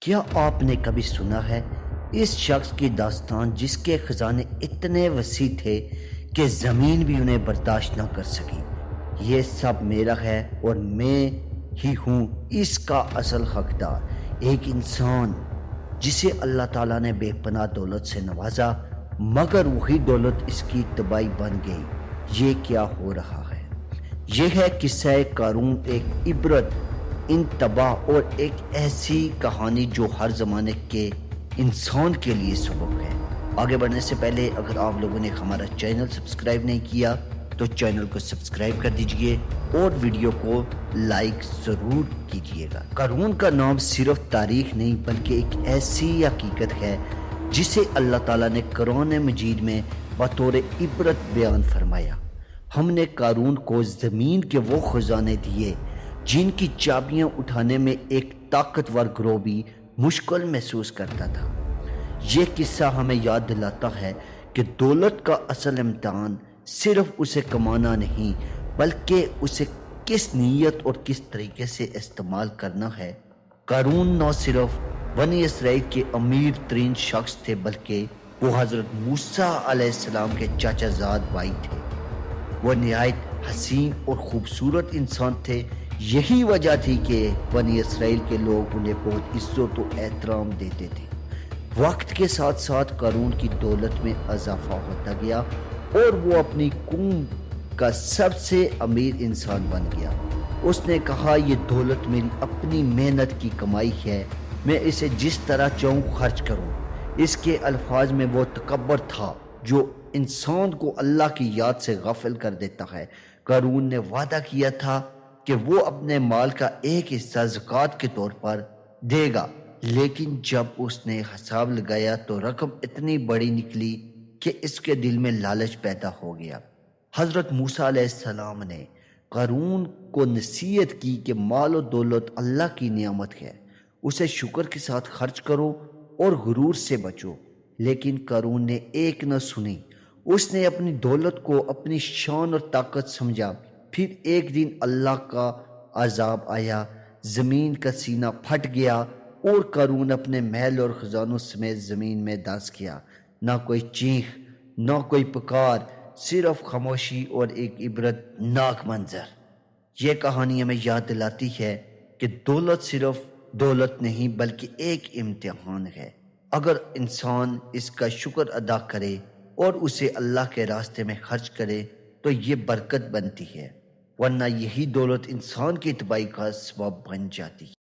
کیا آپ نے کبھی سنا ہے اس شخص کی داستان جس کے خزانے اتنے وسیع تھے کہ زمین بھی انہیں برداشت نہ کر سکی؟ یہ سب میرا ہے اور میں ہی ہوں اس کا اصل حقدار، ایک انسان جسے اللہ تعالیٰ نے بے پناہ دولت سے نوازا، مگر وہی دولت اس کی تباہی بن گئی۔ یہ کیا ہو رہا ہے؟ یہ ہے قصہ قارون، ایک عبرت انتباہ اور ایک ایسی کہانی جو ہر زمانے کے انسان کے لیے سبق ہے۔ آگے بڑھنے سے پہلے اگر آپ لوگوں نے ہمارا چینل سبسکرائب نہیں کیا تو چینل کو سبسکرائب کر دیجئے اور ویڈیو کو لائک ضرور کیجئے گا۔ قارون کا نام صرف تاریخ نہیں بلکہ ایک ایسی حقیقت ہے جسے اللہ تعالیٰ نے قرآن مجید میں بطور عبرت بیان فرمایا۔ ہم نے قارون کو زمین کے وہ خزانے دیے جن کی چابیاں اٹھانے میں ایک طاقتور گروہ بھی مشکل محسوس کرتا تھا۔ یہ قصہ ہمیں یاد دلاتا ہے کہ دولت کا اصل امتحان صرف اسے کمانا نہیں بلکہ اسے کس نیت اور کس طریقے سے استعمال کرنا ہے۔ قارون نہ صرف بنی اسرائیل کے امیر ترین شخص تھے بلکہ وہ حضرت موسیٰ علیہ السلام کے چاچا زاد بھائی تھے۔ وہ نہایت حسین اور خوبصورت انسان تھے، یہی وجہ تھی کہ بنی اسرائیل کے لوگ انہیں بہت عزت و احترام دیتے تھے۔ وقت کے ساتھ ساتھ قارون کی دولت میں اضافہ ہوتا گیا اور وہ اپنی قوم کا سب سے امیر انسان بن گیا۔ اس نے کہا، یہ دولت میری اپنی محنت کی کمائی ہے، میں اسے جس طرح چاہوں خرچ کروں۔ اس کے الفاظ میں وہ تکبر تھا جو انسان کو اللہ کی یاد سے غافل کر دیتا ہے۔ قارون نے وعدہ کیا تھا کہ وہ اپنے مال کا ایک حصہ زکوٰۃ کے طور پر دے گا، لیکن جب اس نے حساب لگایا تو رقم اتنی بڑی نکلی کہ اس کے دل میں لالچ پیدا ہو گیا۔ حضرت موسیٰ علیہ السلام نے قارون کو نصیحت کی کہ مال و دولت اللہ کی نعمت ہے، اسے شکر کے ساتھ خرچ کرو اور غرور سے بچو۔ لیکن قارون نے ایک نہ سنی، اس نے اپنی دولت کو اپنی شان اور طاقت سمجھا۔ پھر ایک دن اللہ کا عذاب آیا، زمین کا سینہ پھٹ گیا اور قارون اپنے محل اور خزانوں سمیت زمین میں دھنس گیا۔ نہ کوئی چیخ، نہ کوئی پکار، صرف خاموشی اور ایک عبرت ناک منظر۔ یہ کہانی ہمیں یاد دلاتی ہے کہ دولت صرف دولت نہیں بلکہ ایک امتحان ہے۔ اگر انسان اس کا شکر ادا کرے اور اسے اللہ کے راستے میں خرچ کرے تو یہ برکت بنتی ہے، ورنہ یہی دولت انسان کی تباہی کا سبب بن جاتی ہے۔